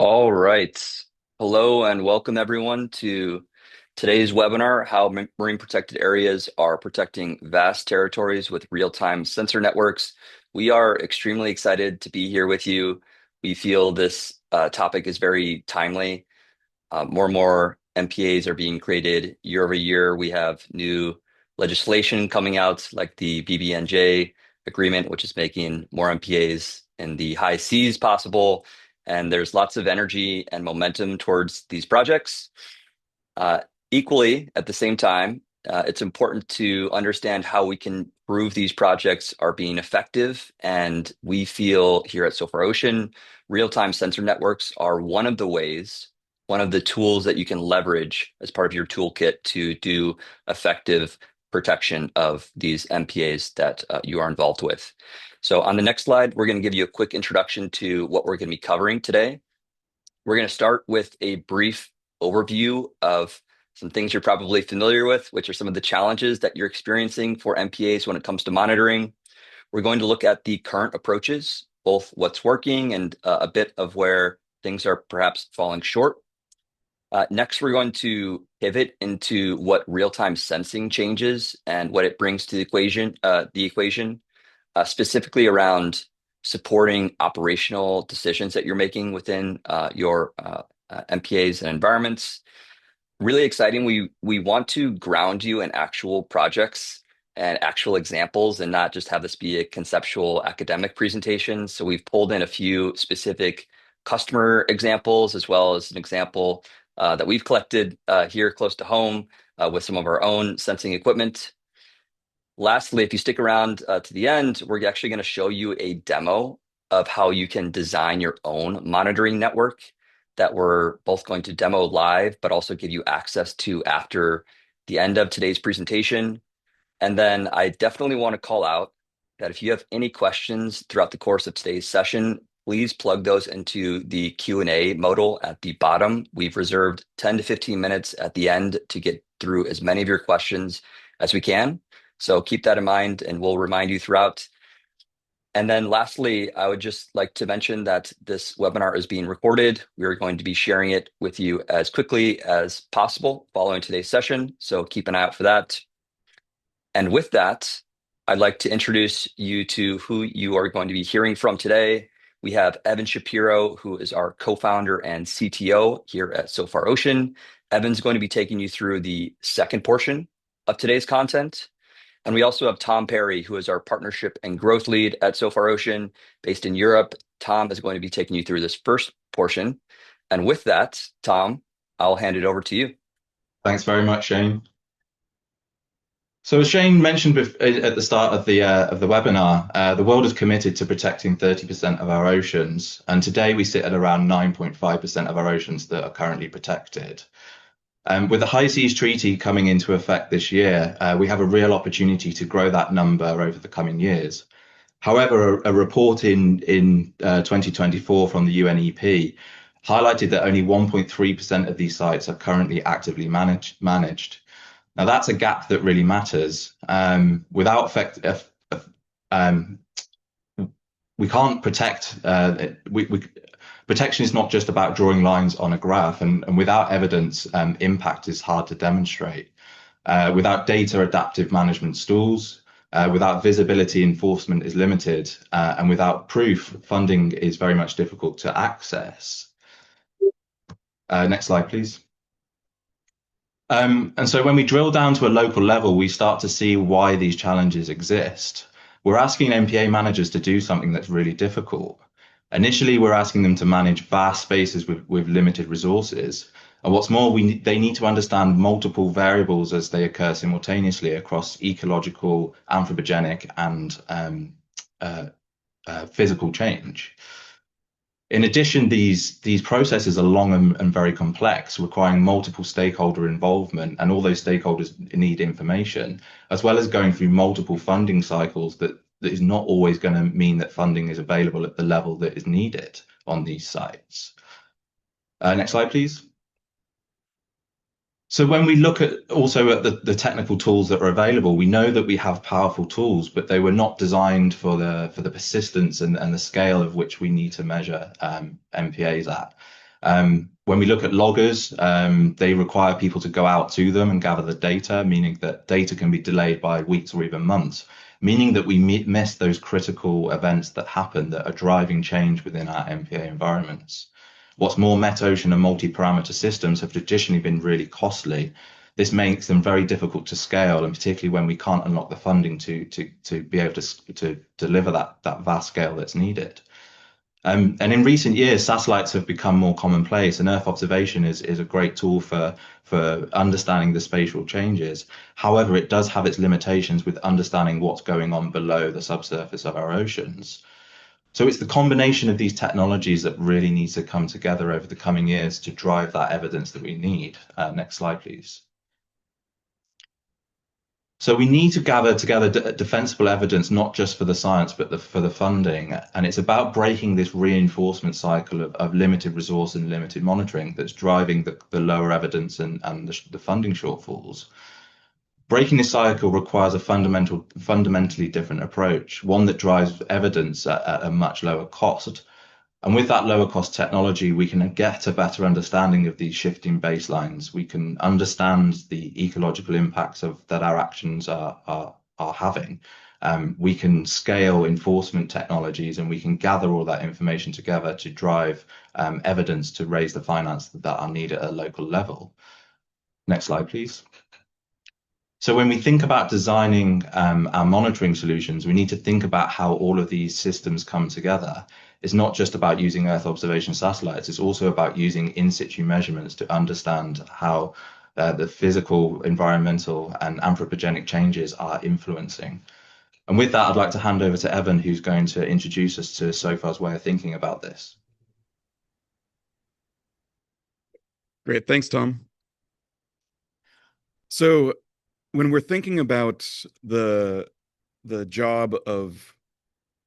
All right. Hello and welcome everyone to today's webinar, How Marine Protected Areas Are Protecting Vast Territories with Real-Time Sensor Networks. We are extremely excited to be here with you. We feel this topic is very timely. More and more MPAs are being created year over year. We have new legislation coming out, like the BBNJ agreement, which is making more MPAs in the high seas possible. And there's lots of energy and momentum towards these projects. Uh, Equally, at the same time, it's important to understand how we can prove these projects are being effective. And we feel here at SOFR Ocean, real-time sensor networks are one of the ways, one of the tools that you can leverage as part of your toolkit to do effective protection of these MPAs that you are involved with. So on the next slide, we're going to give you a quick introduction to what we're going to be covering today. We're going to start with a brief overview of some things you're probably familiar with, which are some of the challenges that you're experiencing for MPAs when it comes to monitoring. We're going to look at the current approaches, both what's working and a bit of where things are perhaps falling short. Next, we're going to pivot into what real-time sensing changes and what it brings to the equation, specifically around supporting operational decisions that you're making within your MPAs and environments. Really exciting. We want to ground you in actual projects and actual examples and not just have this be a conceptual academic presentation. So we've pulled in a few specific customer examples as well as an example that we've collected here close to home with some of our own sensing equipment. Lastly, if you stick around to the end, we're actually going to show you a demo of how you can design your own monitoring network that we're both going to demo live, but also give you access to after the end of today's presentation. And then I definitely want to call out that if you have any questions throughout the course of today's session, please plug those into the Q&A modal at the bottom. We've reserved 10 to 15 minutes at the end to get through as many of your questions as we can. So keep that in mind and we'll remind you throughout. And then lastly, I would just like to mention that this webinar is being recorded. We are going to be sharing it with you as quickly as possible following today's session. So keep an eye out for that. And with that, I'd like to introduce you to who you are going to be hearing from today. We have Evan Shapiro, who is our co-founder and CTO here at SOFR Ocean. Evan's going to be taking you through the second portion of today's content. And we also have Tom Parry, who is our partnership and growth lead at SOFR Ocean, based in Europe. Tom is going to be taking you through this first portion. And with that, Tom, I'll hand it over to you. Thanks very much, Shane. So as Shane mentioned at the start of the webinar, the world is committed to protecting 30% of our oceans, and today we sit at around 9.5% of our oceans that are currently protected. With the High Seas Treaty coming into effect this year, we have a real opportunity to grow that number over the coming years. However, a report in 2024 from the UNEP highlighted that only 1.3% of these sites are currently actively managed. Now that's a gap that really matters. We can't protect. Protection is not just about drawing lines on a graph, and without evidence, impact is hard to demonstrate. Without data, adaptive management stalls. Without visibility, enforcement is limited, and without proof, funding is very much difficult to access. Next slide, please. And so when we drill down to a local level, we start to see why these challenges exist. We're asking MPA managers to do something that's really difficult. Initially, we're asking them to manage vast spaces with limited resources. And what's more, they need to understand multiple variables as they occur simultaneously across ecological, anthropogenic, and physical change. In addition, these processes are long and very complex, requiring multiple stakeholder involvement, and all those stakeholders need information, as well as going through multiple funding cycles that is not always going to mean that funding is available at the level that is needed on these sites. Next slide, please. So when we look at the technical tools that are available, we know that we have powerful tools, but they were not designed for the persistence and the scale of which we need to measure MPAs at. When we look at loggers, they require people to go out to them and gather the data, meaning that data can be delayed by weeks or even months, meaning that we miss those critical events that happen that are driving change within our MPA environments. What's more, meta-ocean and multi-parameter systems have traditionally been really costly. This makes them very difficult to scale, and particularly when we can't unlock the funding to be able to deliver that vast scale that's needed. And in recent years, satellites have become more commonplace, and Earth observation is a great tool for understanding the spatial changes. However, it does have its limitations with understanding what's going on below the subsurface of our oceans. So it's the combination of these technologies that really needs to come together over the coming years to drive that evidence that we need. Next slide, please. So we need to gather together defensible evidence, not just for the science, but for the funding. And it's about breaking this reinforcement cycle of limited resource and limited monitoring that's driving the lower evidence and the funding shortfalls. Breaking this cycle requires a fundamentally different approach, one that drives evidence at a much lower cost. And with that lower cost technology, we can get a better understanding of these shifting baselines. We can understand the ecological impacts of that our actions are having. We can scale enforcement technologies, and we can gather all that information together to drive evidence to raise the finance that are needed at a local level. Next slide, please. So when we think about designing our monitoring solutions, we need to think about how all of these systems come together. It's not just about using Earth observation satellites, it's also about using in situ measurements to understand how the physical, environmental, and anthropogenic changes are influencing. And with that, I'd like to hand over to Evan, who's going to introduce us to SOFAR's way of thinking about this. Great. Thanks, Tom. So when we're thinking about the job of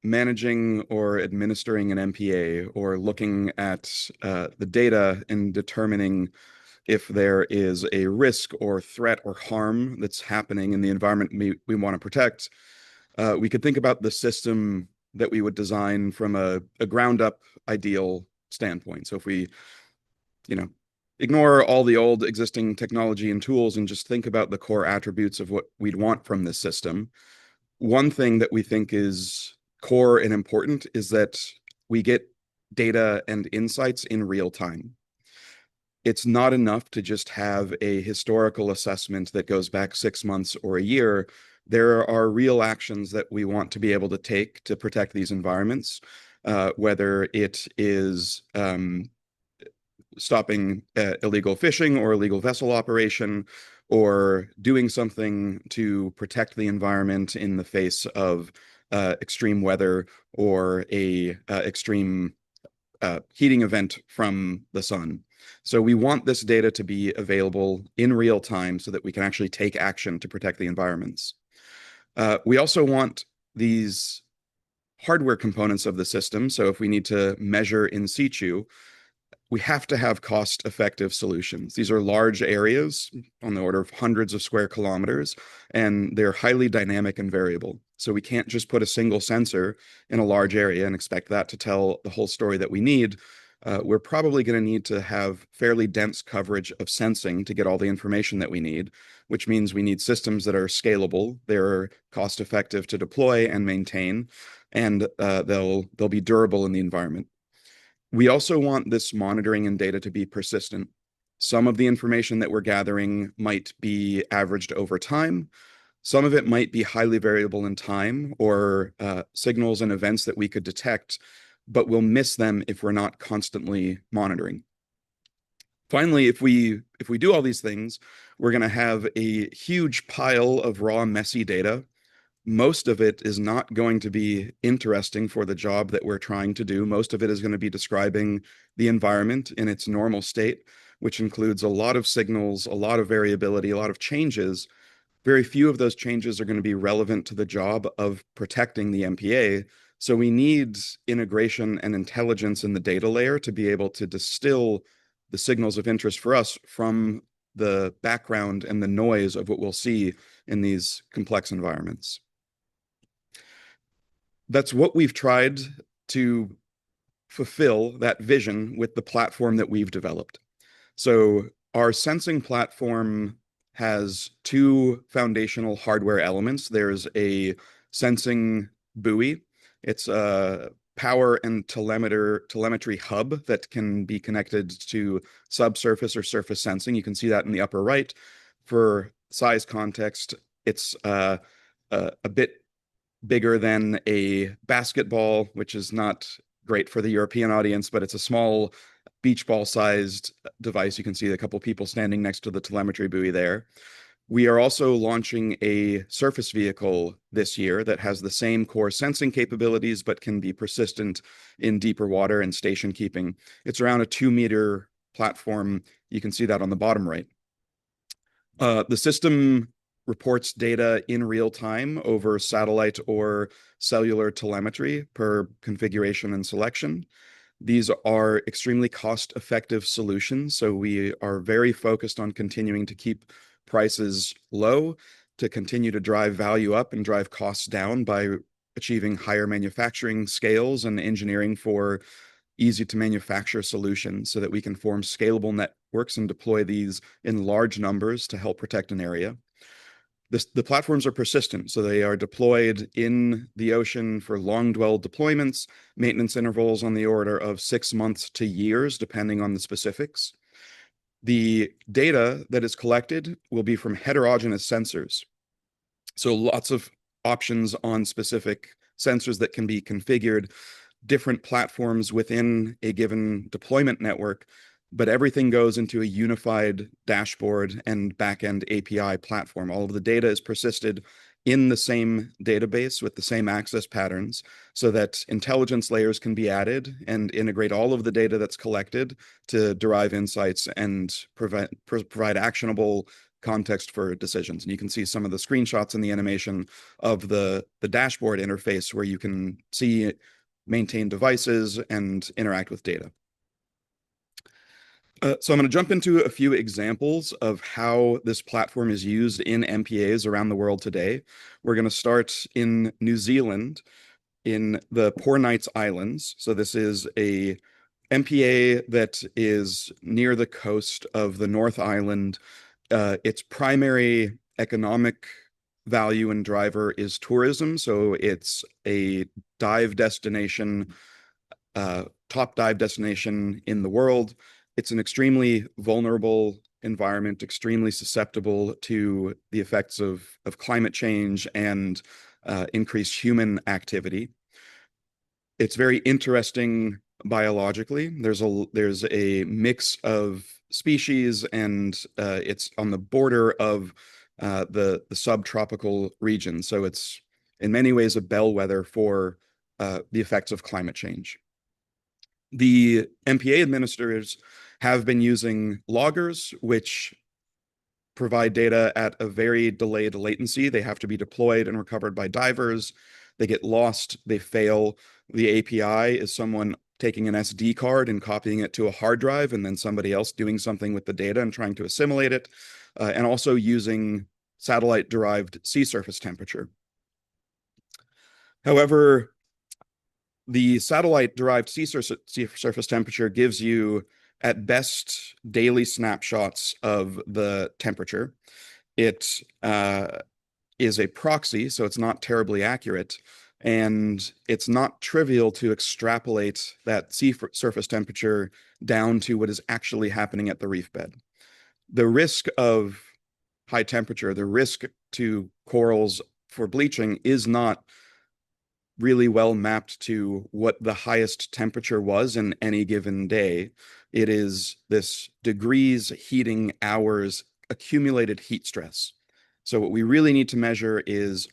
managing or administering an MPA, or looking at the data and determining if there is a risk or threat or harm that's happening in the environment we want to protect, we could think about the system that we would design from a ground up ideal standpoint. So if we, ignore all the old existing technology and tools and just think about the core attributes of what we'd want from this system, one thing that we think is core and important is that we get data and insights in real time. It's not enough to just have a historical assessment that goes back 6 months or a year. There are real actions that we want to be able to take to protect these environments, whether it is stopping illegal fishing or illegal vessel operation, or doing something to protect the environment in the face of extreme weather or a extreme heating event from the sun. So we want this data to be available in real time so that we can actually take action to protect the environments. We also want these hardware components of the system. So if we need to measure in situ, we have to have cost-effective solutions. These are large areas on the order of hundreds of square kilometers, and they're highly dynamic and variable. So we can't just put a single sensor in a large area and expect that to tell the whole story that we need. We're probably going to need to have fairly dense coverage of sensing to get all the information that we need, which means we need systems that are scalable, they're cost-effective to deploy and maintain, and they'll be durable in the environment. We also want this monitoring and data to be persistent. Some of the information that we're gathering might be averaged over time. Some of it might be highly variable in time, or signals and events that we could detect, but we'll miss them if we're not constantly monitoring. Finally, if we do all these things, we're going to have a huge pile of raw, messy data. Most of it is not going to be interesting for the job that we're trying to do. Most of it is going to be describing the environment in its normal state, which includes a lot of signals, a lot of variability, a lot of changes. Very few of those changes are going to be relevant to the job of protecting the MPA. So we need integration and intelligence in the data layer to be able to distill the signals of interest for us from the background and the noise of what we'll see in these complex environments. That's what we've tried to fulfill that vision with the platform that we've developed. So our sensing platform has two foundational hardware elements. There's a sensing buoy. It's a power and telemetry hub that can be connected to subsurface or surface sensing. You can see that in the upper right. For size context, it's a bit bigger than a basketball, which is not great for the European audience, but it's a small beach ball sized device. You can see a couple people standing next to the telemetry buoy there. We are also launching a surface vehicle this year that has the same core sensing capabilities, but can be persistent in deeper water and station keeping. It's around a 2-meter platform. You can see that on the bottom right. The system reports data in real time over satellite or cellular telemetry per configuration and selection. These are extremely cost-effective solutions, so we are very focused on continuing to keep prices low, to continue to drive value up and drive costs down by achieving higher manufacturing scales and engineering for easy to manufacture solutions so that we can form scalable networks and deploy these in large numbers to help protect an area. The platforms are persistent, so they are deployed in the ocean for long dwell deployments, maintenance intervals on the order of 6 months to years, depending on the specifics. The data that is collected will be from heterogeneous sensors. So lots of options on specific sensors that can be configured, different platforms within a given deployment network, but everything goes into a unified dashboard and backend API platform. All of the data is persisted in the same database with the same access patterns so that intelligence layers can be added and integrate all of the data that's collected to derive insights and provide actionable context for decisions. And you can see some of the screenshots in the animation of the dashboard interface where you can see, maintain devices, and interact with data. So I'm going to jump into a few examples of how this platform is used in MPAs around the world today. We're going to start in New Zealand in the Poor Knights Islands. So this is a MPA that is near the coast of the North Island. Its primary economic value and driver is tourism. So it's a dive destination, top dive destination in the world. It's an extremely vulnerable environment, extremely susceptible to the effects of climate change and increased human activity. It's very interesting biologically. There's a mix of species, and it's on the border of the subtropical region. So it's in many ways a bellwether for the effects of climate change. The MPA administrators have been using loggers, which provide data at a very delayed latency. They have to be deployed and recovered by divers. They get lost, they fail. The API is someone taking an SD card and copying it to a hard drive, and then somebody else doing something with the data and trying to assimilate it, and also using satellite-derived sea surface temperature. However, the satellite-derived sea surface temperature gives you, at best, daily snapshots of the temperature. It is a proxy, so it's not terribly accurate, and it's not trivial to extrapolate that sea surface temperature down to what is actually happening at the reef bed. The risk of high temperature, the risk to corals for bleaching is not really well mapped to what the highest temperature was in any given day. It is this degrees, heating, hours, accumulated heat stress. So what we really need to measure is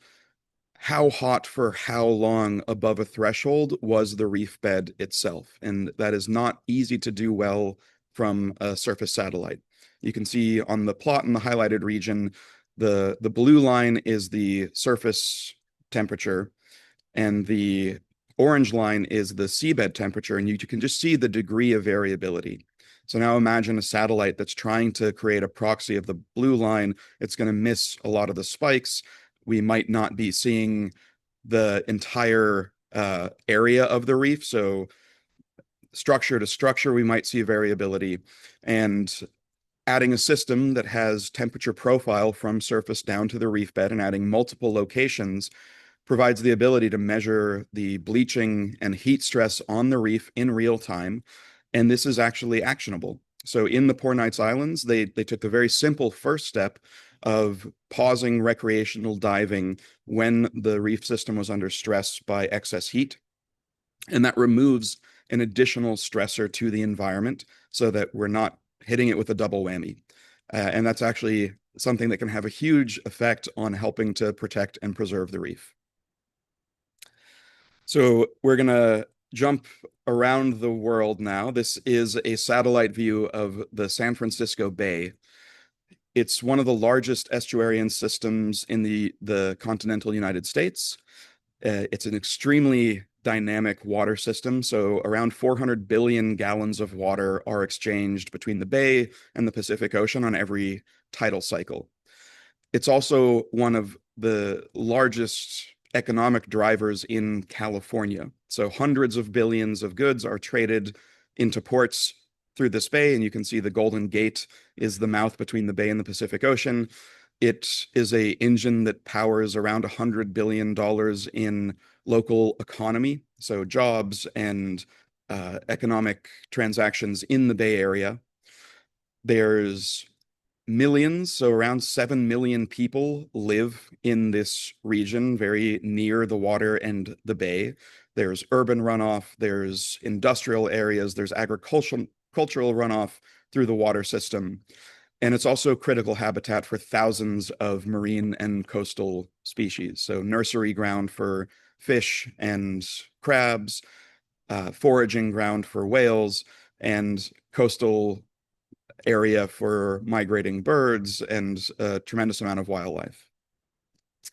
how hot for how long above a threshold was the reef bed itself. And that is not easy to do well from a surface satellite. You can see on the plot in the highlighted region, the blue line is the surface temperature, and the orange line is the seabed temperature, and you can just see the degree of variability. So now imagine a satellite that's trying to create a proxy of the blue line. It's going to miss a lot of the spikes. We might not be seeing the entire area of the reef. So structure to structure, we might see variability. And adding a system that has temperature profile from surface down to the reef bed and adding multiple locations provides the ability to measure the bleaching and heat stress on the reef in real time. And this is actually actionable. So in the Poor Knights Islands, they took the very simple first step of pausing recreational diving when the reef system was under stress by excess heat. And that removes an additional stressor to the environment so that we're not hitting it with a double whammy. And that's actually something that can have a huge effect on helping to protect and preserve the reef. So we're going to jump around the world now. This is a satellite view of the San Francisco Bay. It's one of the largest estuarine systems in the continental United States. It's an extremely dynamic water system. So around 400 billion gallons of water are exchanged between the bay and the Pacific Ocean on every tidal cycle. It's also one of the largest economic drivers in California. So hundreds of billions of goods are traded into ports through this bay, and you can see the Golden Gate is the mouth between the bay and the Pacific Ocean. It is a engine that powers around $100 billion in local economy, so jobs and economic transactions in the Bay Area. There's millions, so around 7 million people live in this region, very near the water and the bay. There's urban runoff, there's industrial areas, there's agricultural runoff through the water system. And it's also critical habitat for thousands of marine and coastal species. So nursery ground for fish and crabs, foraging ground for whales, and coastal area for migrating birds, and a tremendous amount of wildlife.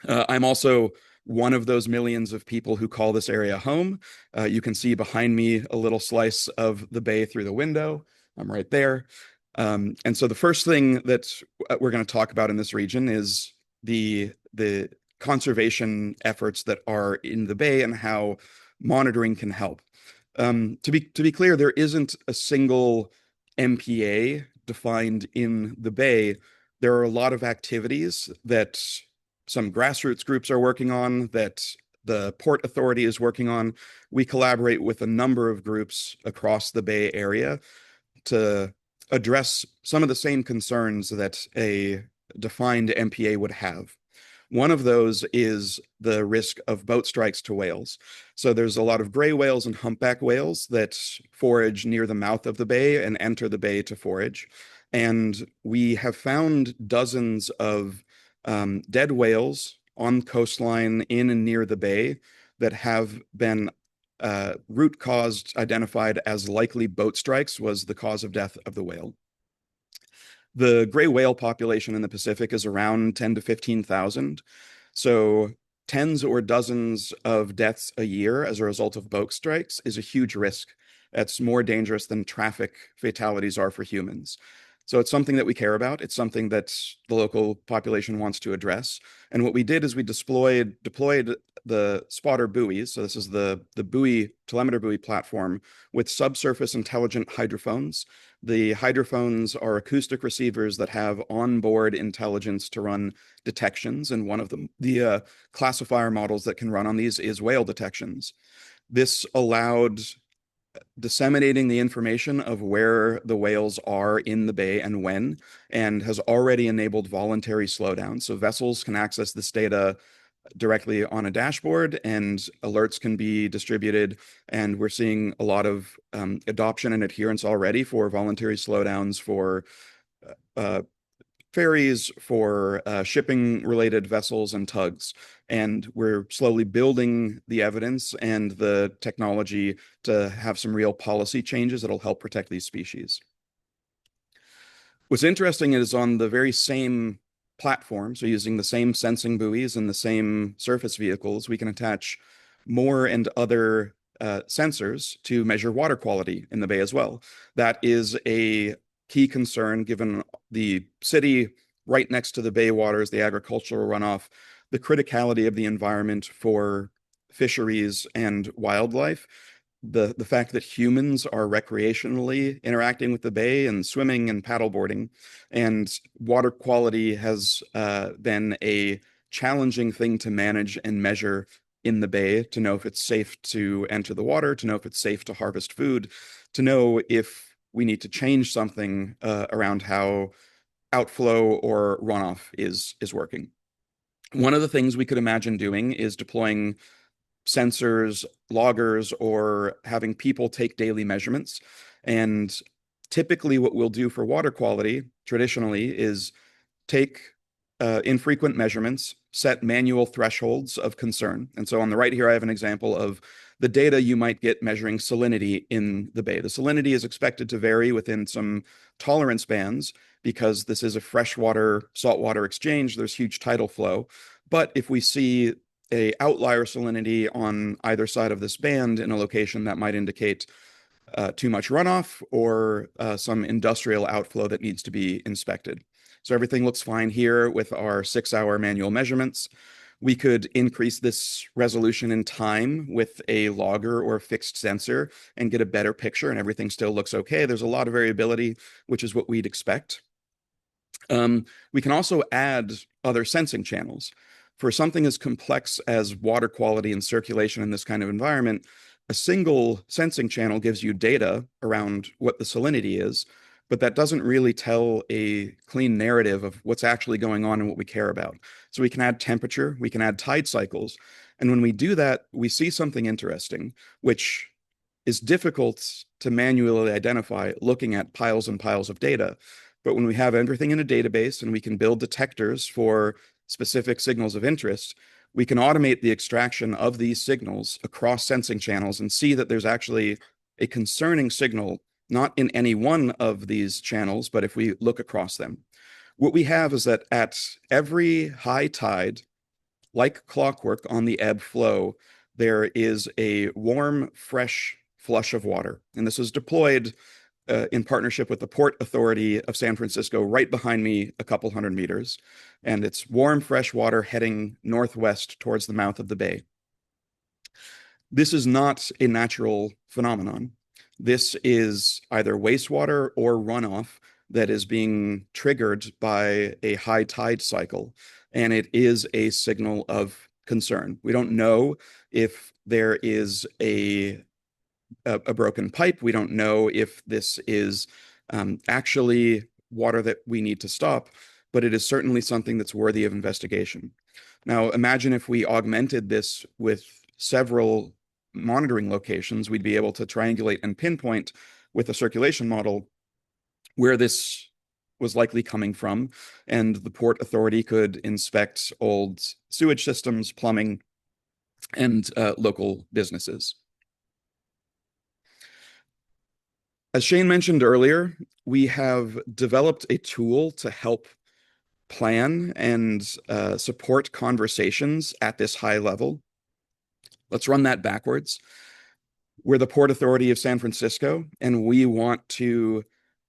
I'm also one of those millions of people who call this area home. You can see behind me a little slice of the bay through the window. I'm right there. And so the first thing that we're going to talk about in this region is the conservation efforts that are in the bay and how monitoring can help. To be clear, there isn't a single MPA defined in the bay. There are a lot of activities that some grassroots groups are working on, that the Port Authority is working on. We collaborate with a number of groups across the Bay Area to address some of the same concerns that a defined MPA would have. One of those is the risk of boat strikes to whales. So there's a lot of gray whales and humpback whales that forage near the mouth of the bay and enter the bay to forage. And we have found dozens of dead whales on coastline in and near the bay that have been root caused identified as likely boat strikes was the cause of death of the whale. The gray whale population in the Pacific is around 10 to 15,000. So tens or dozens of deaths a year as a result of boat strikes is a huge risk. That's more dangerous than traffic fatalities are for humans. So it's something that we care about. It's something that the local population wants to address. And what we did is we deployed the spotter buoys. So this is the telemeter buoy platform with subsurface intelligent hydrophones. The hydrophones are acoustic receivers that have onboard intelligence to run detections. And one of the classifier models that can run on these is whale detections. This allowed disseminating the information of where the whales are in the bay and when, and has already enabled voluntary slowdown. So vessels can access this data directly on a dashboard and alerts can be distributed. And we're seeing a lot of adoption and adherence already for voluntary slowdowns for ferries, for shipping related vessels and tugs. And we're slowly building the evidence and the technology to have some real policy changes that'll help protect these species. What's interesting is on the very same platform, so using the same sensing buoys and the same surface vehicles, we can attach more and other sensors to measure water quality in the bay as well. That is a key concern given the city right next to the bay waters, the agricultural runoff, the criticality of the environment for fisheries and wildlife. the fact that humans are recreationally interacting with the bay and swimming and paddleboarding, and water quality has been a challenging thing to manage and measure in the bay, to know if it's safe to enter the water, to know if it's safe to harvest food, to know if we need to change something around how outflow or runoff is working. One of the things we could imagine doing is deploying sensors, loggers, or having people take daily measurements. And typically, what we'll do for water quality traditionally is take infrequent measurements, set manual thresholds of concern. And so on the right here, I have an example of the data you might get measuring salinity in the bay. The salinity is expected to vary within some tolerance bands because this is a freshwater saltwater exchange. There's huge tidal flow. But if we see a outlier salinity on either side of this band in a location, that might indicate too much runoff or some industrial outflow that needs to be inspected. So everything looks fine here with our 6-hour manual measurements. We could increase this resolution in time with a logger or a fixed sensor and get a better picture, and everything still looks okay. There's a lot of variability, which is what we'd expect. We can also add other sensing channels. For something as complex as water quality and circulation in this kind of environment, a single sensing channel gives you data around what the salinity is, but that doesn't really tell a clean narrative of what's actually going on and what we care about. So we can add temperature, we can add tide cycles. And when we do that, we see something interesting, which is difficult to manually identify looking at piles and piles of data. But when we have everything in a database and we can build detectors for specific signals of interest, we can automate the extraction of these signals across sensing channels and see that there's actually a concerning signal, not in any one of these channels, but if we look across them. What we have is that at every high tide, like clockwork on the ebb flow, there is a warm, fresh flush of water. And this is deployed in partnership with the Port Authority of San Francisco, right behind me, a couple hundred meters. And it's warm, fresh water heading northwest towards the mouth of the bay. This is not a natural phenomenon. This is either wastewater or runoff that is being triggered by a high tide cycle, and it is a signal of concern. We don't know if there is a broken pipe. We don't know if this is actually water that we need to stop, but it is certainly something that's worthy of investigation. Now, imagine if we augmented this with several monitoring locations, we'd be able to triangulate and pinpoint with a circulation model where this was likely coming from, and the Port Authority could inspect old sewage systems, plumbing, and local businesses. As Shane mentioned earlier, we have developed a tool to help plan and support conversations at this high level. Let's run that backwards. We're the Port Authority of San Francisco, and we want to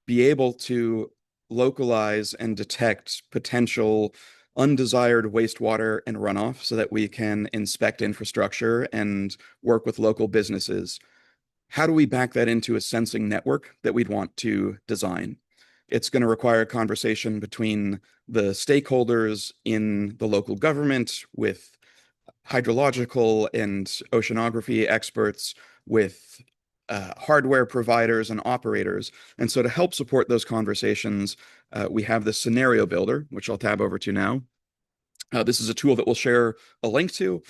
be able to localize and detect potential undesired wastewater and runoff so that we can inspect infrastructure and work with local businesses. How do we back that into a sensing network that we'd want to design? It's going to require a conversation between the stakeholders in the local government, with hydrological and oceanography experts, with hardware providers and operators. And so to help support those conversations, we have this scenario builder, which I'll tab over to now. This is a tool that we'll share a link to.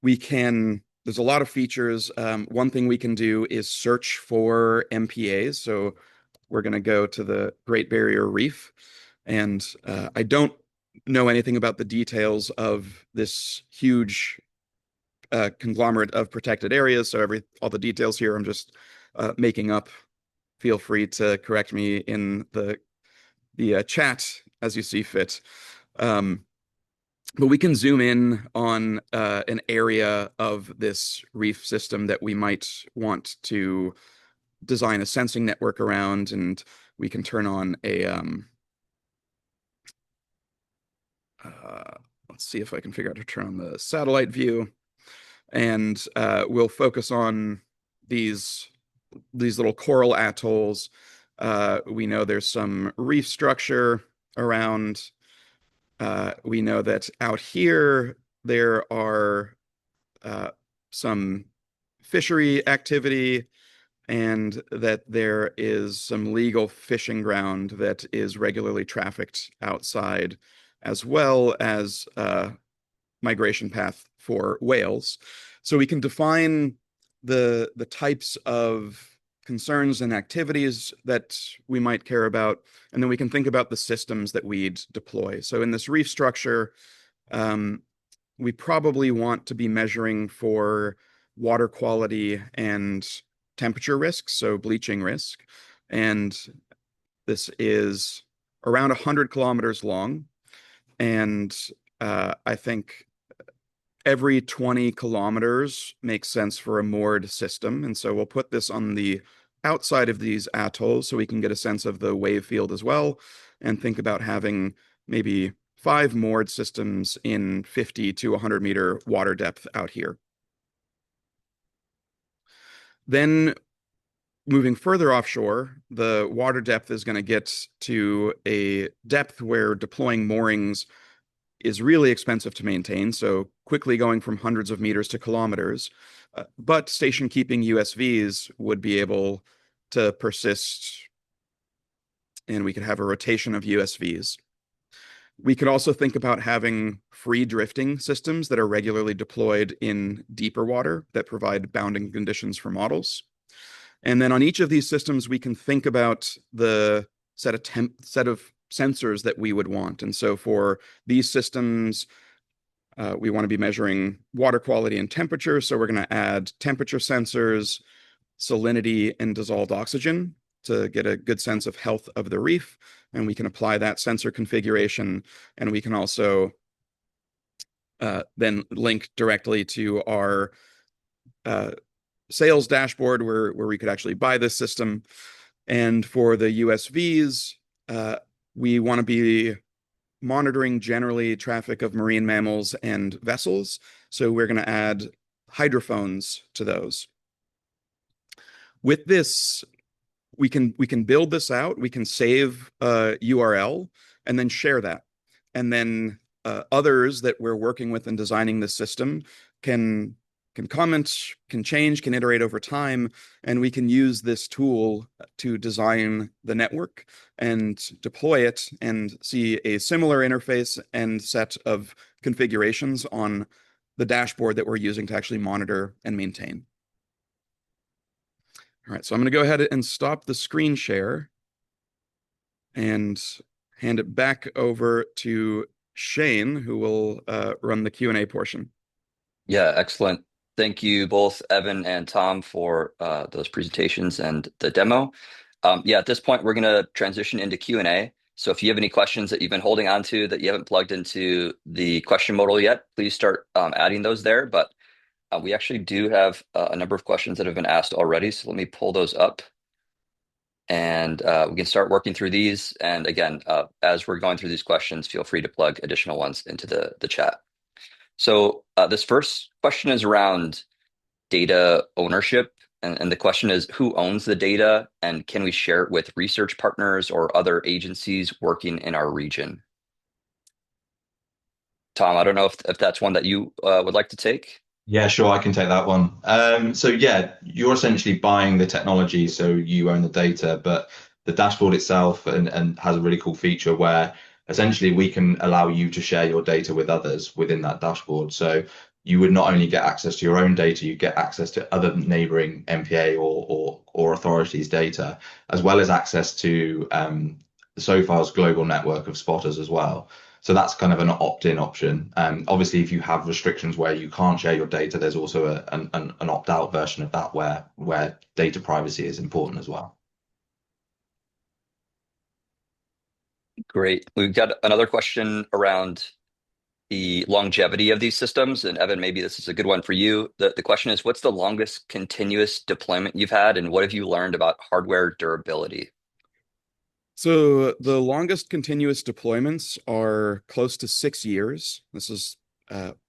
There's a lot of features. One thing we can do is search for MPAs. So we're going to go to the Great Barrier Reef. And I don't know anything about the details of this huge conglomerate of protected areas. So all the details here I'm just making up. Feel free to correct me in the chat as you see fit. But we can zoom in on an area of this reef system that we might want to design a sensing network around, and we can turn on a let's see if I can figure out how to turn on the satellite view, and we'll focus on these little coral atolls. We know there's some reef structure around. We know that out here there are some fishery activity, and that there is some legal fishing ground that is regularly trafficked outside, as well as migration path for whales. So we can define the types of concerns and activities that we might care about, and then we can think about the systems that we'd deploy. So in this reef structure, we probably want to be measuring for water quality and temperature risk, so bleaching risk. And this is around 100 kilometers long. And I think every 20 kilometers makes sense for a moored system. And so we'll put this on the outside of these atolls so we can get a sense of the wave field as well, and think about having maybe 5 moored systems in 50 to 100 meter water depth out here. Then moving further offshore, the water depth is going to get to a depth where deploying moorings is really expensive to maintain, so quickly going from hundreds of meters to kilometers. But station keeping USVs would be able to persist, and we could have a rotation of USVs. We could also think about having free drifting systems that are regularly deployed in deeper water that provide bounding conditions for models. And then on each of these systems, we can think about the set of sensors that we would want. And so for these systems, we want to be measuring water quality and temperature. So we're going to add temperature sensors, salinity, and dissolved oxygen to get a good sense of health of the reef. And we can apply that sensor configuration. And we can also then link directly to our sales dashboard where we could actually buy this system. And for the USVs, we want to be monitoring generally traffic of marine mammals and vessels. So we're going to add hydrophones to those. With this, we can build this out. We can save a URL and then share that. And then others that we're working with and designing this system can comment, can change, can iterate over time, and we can use this tool to design the network and deploy it and see a similar interface and set of configurations on the dashboard that we're using to actually monitor and maintain. All right, so I'm going to go ahead and stop the screen share and hand it back over to Shane, who will run the Q&A portion. Yeah, excellent. Thank you both, Evan and Tom, for those presentations and the demo. Yeah, at this point, we're going to transition into Q&A. So if you have any questions that you've been holding on to that you haven't plugged into the question modal yet, please start adding those there. But we actually do have a number of questions that have been asked already. So let me pull those up. And we can start working through these. And again, as we're going through these questions, feel free to plug additional ones into the chat. So this first question is around data ownership. And the question is, who owns the data, and can we share it with research partners or other agencies working in our region? Tom, I don't know if that's one that you would like to take. Yeah, sure, I can take that one. So yeah, you're essentially buying the technology, so you own the data, but the dashboard itself and has a really cool feature where essentially we can allow you to share your data with others within that dashboard. So you would not only get access to your own data, you get access to other neighboring MPA or authorities' data, as well as access to SOFA's global network of spotters as well. So that's kind of an opt-in option. Obviously, if you have restrictions where you can't share your data, there's also an opt-out version of that where data privacy is important as well. Great. We've got another question around the longevity of these systems. And Evan, maybe this is a good one for you. The question is, what's the longest continuous deployment you've had, and what have you learned about hardware durability? So the longest continuous deployments are close to 6 years. This is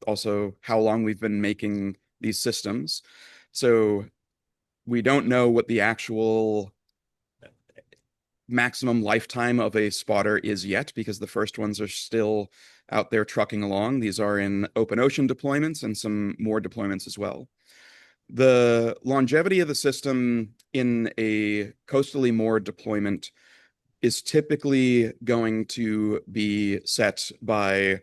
also how long we've been making these systems. So we don't know what the actual maximum lifetime of a spotter is yet because the first ones are still out there trucking along. These are in open ocean deployments and some more deployments as well. The longevity of the system in a coastally moored deployment is typically going to be set by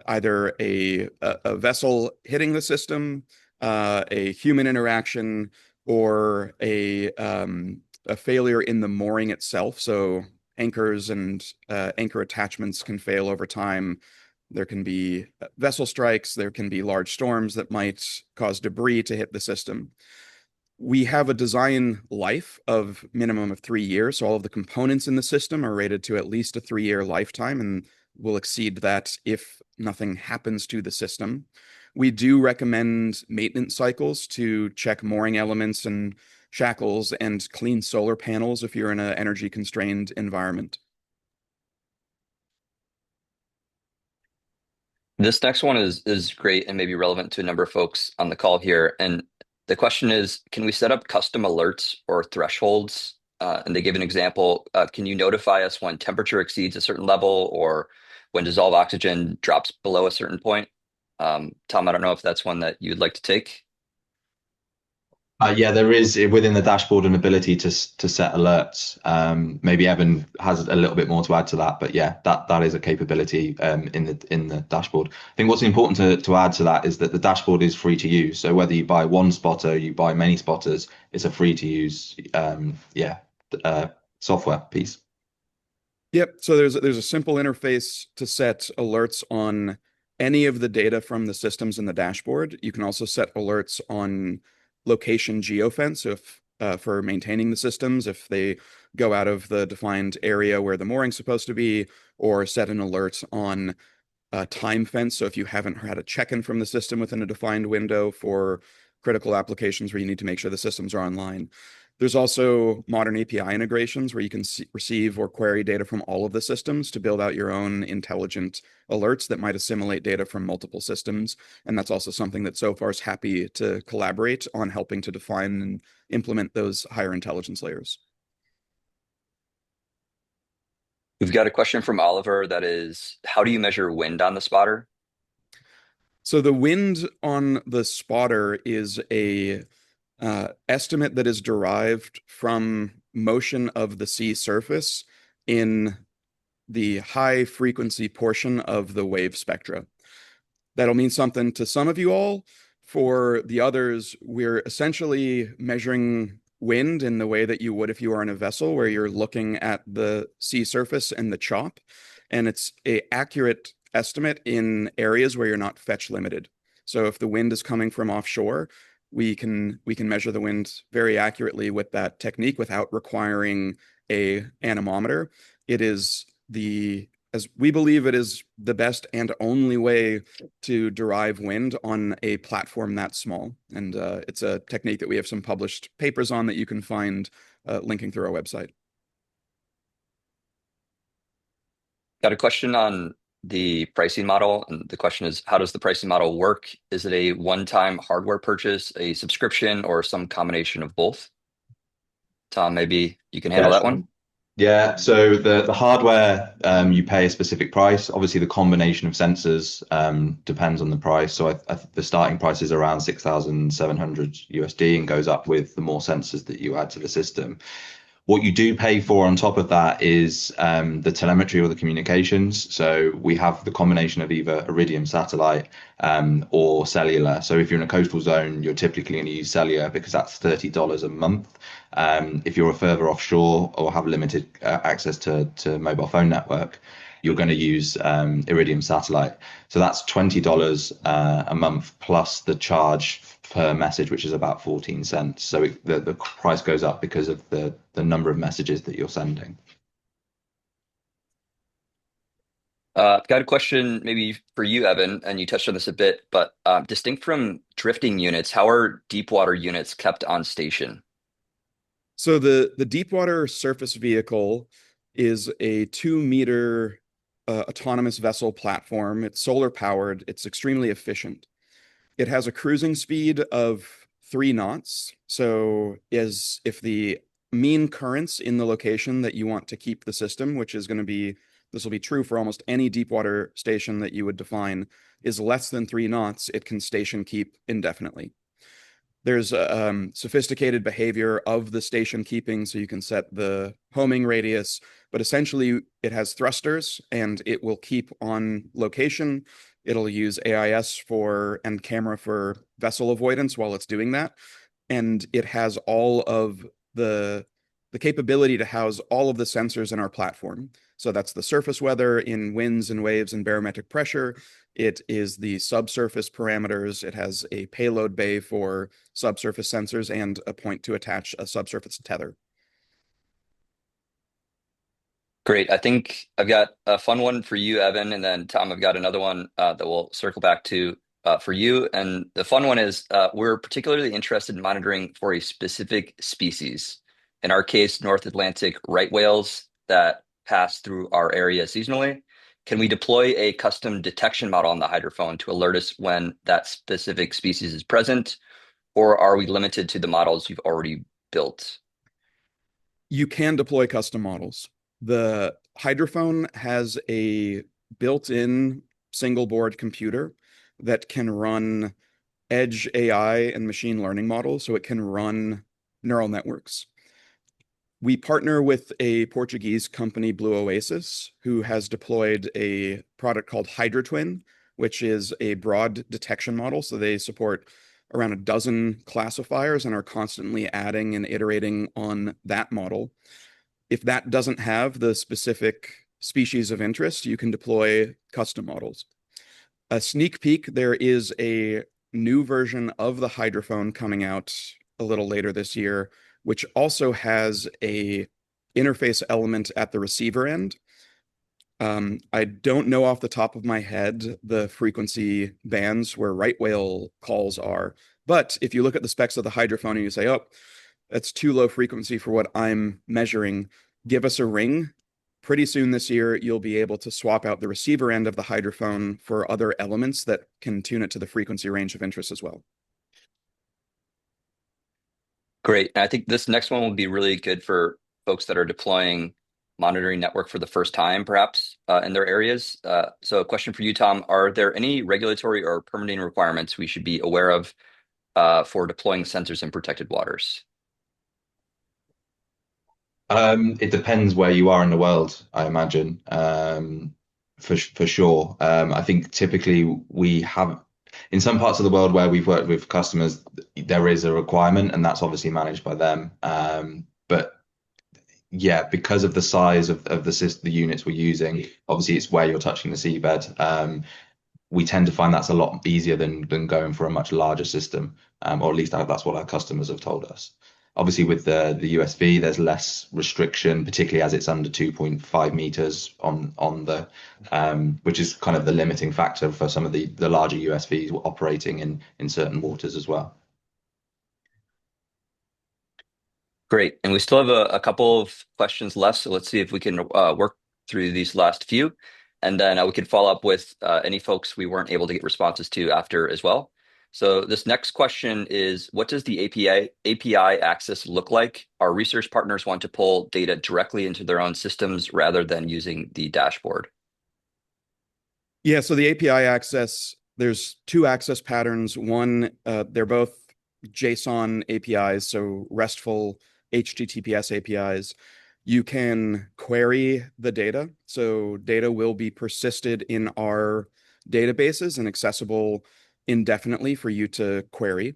either a vessel hitting the system, a human interaction, or a failure in the mooring itself. So anchors and anchor attachments can fail over time. There can be vessel strikes. There can be large storms that might cause debris to hit the system. We have a design life of minimum of 3 years. So all of the components in the system are rated to at least a 3-year lifetime and will exceed that if nothing happens to the system. We do recommend maintenance cycles to check mooring elements and shackles and clean solar panels if you're in an energy constrained environment. This next one is great and maybe relevant to a number of folks on the call here. And the question is, can we set up custom alerts or thresholds? And they give an example. Can you notify us when temperature exceeds a certain level or when dissolved oxygen drops below a certain point? Tom, I don't know if that's one that you'd like to take. Yeah, there is within the dashboard an ability to set alerts. Maybe Evan has a little bit more to add to that, but yeah, that is a capability in the dashboard. I think what's important to add to that is that the dashboard is free to use. So whether you buy one spotter, you buy many spotters, it's a free to use software piece. Yep. So there's a simple interface to set alerts on any of the data from the systems in the dashboard. You can also set alerts on location geofence. So if for maintaining the systems, if they go out of the defined area where the mooring's supposed to be, or set an alert on time fence. So if you haven't had a check-in from the system within a defined window for critical applications where you need to make sure the systems are online. There's also modern API integrations where you can receive or query data from all of the systems to build out your own intelligent alerts that might assimilate data from multiple systems. And that's also something that SOFAR is happy to collaborate on helping to define and implement those higher intelligence layers. We've got a question from Oliver that is, how do you measure wind on the spotter? So the wind on the spotter is a estimate that is derived from motion of the sea surface in the high frequency portion of the wave spectra. That'll mean something to some of you all. For the others, we're essentially measuring wind in the way that you would if you were in a vessel where you're looking at the sea surface and the chop. And it's an accurate estimate in areas where you're not fetch limited. So if the wind is coming from offshore, we can measure the wind very accurately with that technique without requiring a anemometer. It is as we believe it is the best and only way to derive wind on a platform that small. And it's a technique that we have some published papers on that you can find linking through our website. Got a question on the pricing model. And the question is, how does the pricing model work? Is it a one-time hardware purchase, a subscription, or some combination of both? Tom, maybe you can handle that one. Yeah, so the hardware you pay a specific price. Obviously, the combination of sensors depends on the price. So the starting price is around 6,700 USD and goes up with the more sensors that you add to the system. What you do pay for on top of that is the telemetry or the communications. So we have the combination of either Iridium satellite or cellular. So if you're in a coastal zone, you're typically going to use cellular because that's $30 a month. If you're further offshore or have limited access to mobile phone network, you're going to use Iridium satellite. So that's $20 a month plus the charge per message, which is about 14 cents. So the price goes up because of the number of messages that you're sending. Got a question maybe for you, Evan, and you touched on this a bit, but distinct from drifting units, how are deep water units kept on station? So the deepwater surface vehicle is a 2-meter autonomous vessel platform. It's solar powered. It's extremely efficient. It has a cruising speed of 3 knots. So is if the mean currents in the location that you want to keep the system, which is going to be, this will be true for almost any deep water station that you would define, is less than 3 knots, it can station keep indefinitely. There's sophisticated behavior of the station keeping, so you can set the homing radius, but essentially it has thrusters and it will keep on location. It'll use AIS for and camera for vessel avoidance while it's doing that. And it has all of the capability to house all of the sensors in our platform. So that's the surface weather in winds and waves and barometric pressure. It is the subsurface parameters. It has a payload bay for subsurface sensors and a point to attach a subsurface tether. Great. I think I've got a fun one for you, Evan, and then Tom, I've got another one that we'll circle back to for you. And the fun one is we're particularly interested in monitoring for a specific species. In our case, North Atlantic right whales that pass through our area seasonally. Can we deploy a custom detection model on the hydrophone to alert us when that specific species is present, or are we limited to the models you've already built? You can deploy custom models. The hydrophone has a built-in single board computer that can run edge AI and machine learning models, so it can run neural networks. We partner with a Portuguese company, Blue Oasis, who has deployed a product called HydroTwin, which is a broad detection model. So they support around a dozen classifiers and are constantly adding and iterating on that model. If that doesn't have the specific species of interest, you can deploy custom models. A sneak peek, there is a new version of the hydrophone coming out a little later this year, which also has a interface element at the receiver end. I don't know off the top of my head the frequency bands where right whale calls are, but if you look at the specs of the hydrophone and you say, oh, that's too low frequency for what I'm measuring, give us a ring. Pretty soon this year, you'll be able to swap out the receiver end of the hydrophone for other elements that can tune it to the frequency range of interest as well. Great. And I think this next one will be really good for folks that are deploying monitoring network for the first time, perhaps in their areas. So a question for you, Tom, are there any regulatory or permitting requirements we should be aware of for deploying sensors in protected waters? It depends where you are in the world, I imagine, for sure. I think typically we have, in some parts of the world where we've worked with customers, there is a requirement, and that's obviously managed by them. But yeah, because of the size of the units we're using, obviously it's where you're touching the seabed. We tend to find that's a lot easier than going for a much larger system, or at least that's what our customers have told us. Obviously, with the USV, there's less restriction, particularly as it's under 2.5 meters on the, which is kind of the limiting factor for some of the larger USVs operating in certain waters as well. Great. And we still have a couple of questions left. So let's see if we can work through these last few. And then we can follow up with any folks we weren't able to get responses to after as well. So this next question is, what does the API access look like? Our research partners want to pull data directly into their own systems rather than using the dashboard. Yeah, so the API access, there's two access patterns. One, they're both JSON APIs, so RESTful HTTPS APIs. You can query the data. So data will be persisted in our databases and accessible indefinitely for you to query.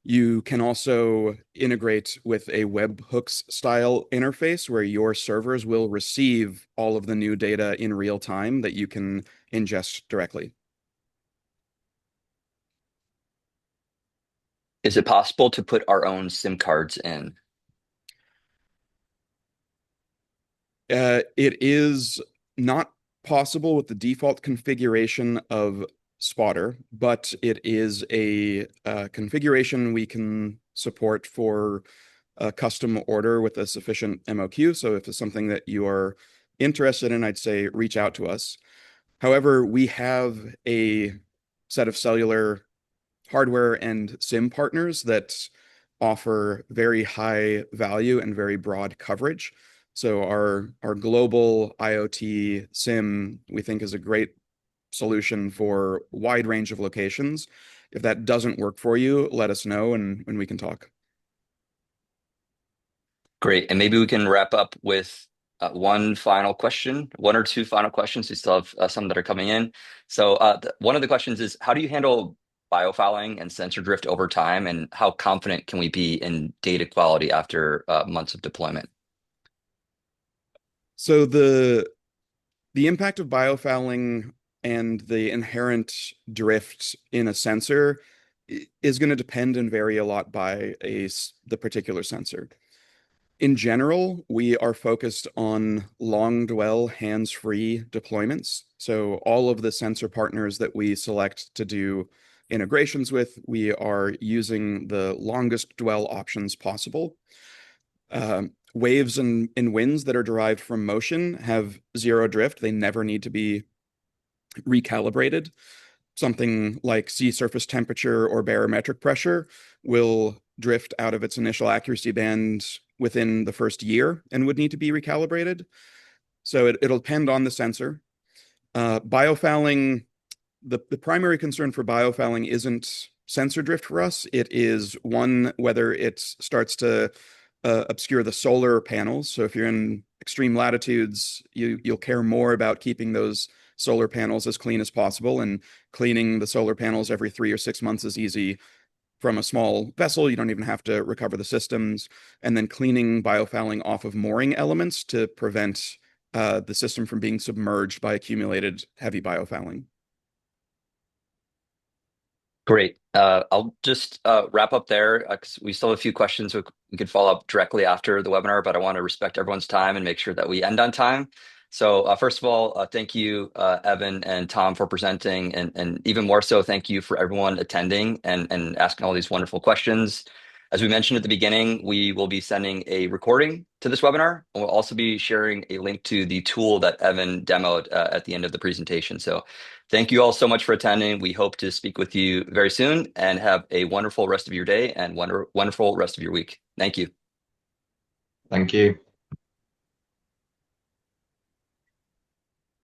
You can also integrate with a webhooks style interface where your servers will receive all of the new data in real time that you can ingest directly. Is it possible to put our own SIM cards in? It is not possible with the default configuration of Spotter, but it is a configuration we can support for a custom order with a sufficient MOQ. So if it's something that you are interested in, I'd say reach out to us. However, we have a set of cellular hardware and SIM partners that offer very high value and very broad coverage. So our global IoT SIM, we think, is a great solution for a wide range of locations. If that doesn't work for you, let us know and we can talk. Great. And maybe we can wrap up with one final question, one or two final questions. We still have some that are coming in. So one of the questions is, how do you handle biofouling and sensor drift over time, and how confident can we be in data quality after months of deployment? So the impact of biofouling and the inherent drift in a sensor is going to depend and vary a lot by the particular sensor. In general, we are focused on long dwell, hands-free deployments. So all of the sensor partners that we select to do integrations with, we are using the longest dwell options possible. Waves and winds that are derived from motion have zero drift. They never need to be recalibrated. Something like sea surface temperature or barometric pressure will drift out of its initial accuracy band within the first year and would need to be recalibrated. So it'll depend on the sensor. Biofouling, the primary concern for biofouling isn't sensor drift for us. It is one, whether it starts to obscure the solar panels. So if you're in extreme latitudes, you'll care more about keeping those solar panels as clean as possible, and cleaning the solar panels every 3 or 6 months is easy from a small vessel. You don't even have to recover the systems. And then cleaning biofouling off of mooring elements to prevent the system from being submerged by accumulated heavy biofouling. Great. I'll just wrap up there because we still have a few questions we could follow up directly after the webinar, but I want to respect everyone's time and make sure that we end on time. So first of all, thank you, Evan and Tom, for presenting, and even more so, thank you for everyone attending and asking all these wonderful questions. As we mentioned at the beginning, we will be sending a recording to this webinar, and we'll also be sharing a link to the tool that Evan demoed at the end of the presentation. So thank you all so much for attending. We hope to speak with you very soon, and have a wonderful rest of your day and wonderful rest of your week. Thank you. Thank you.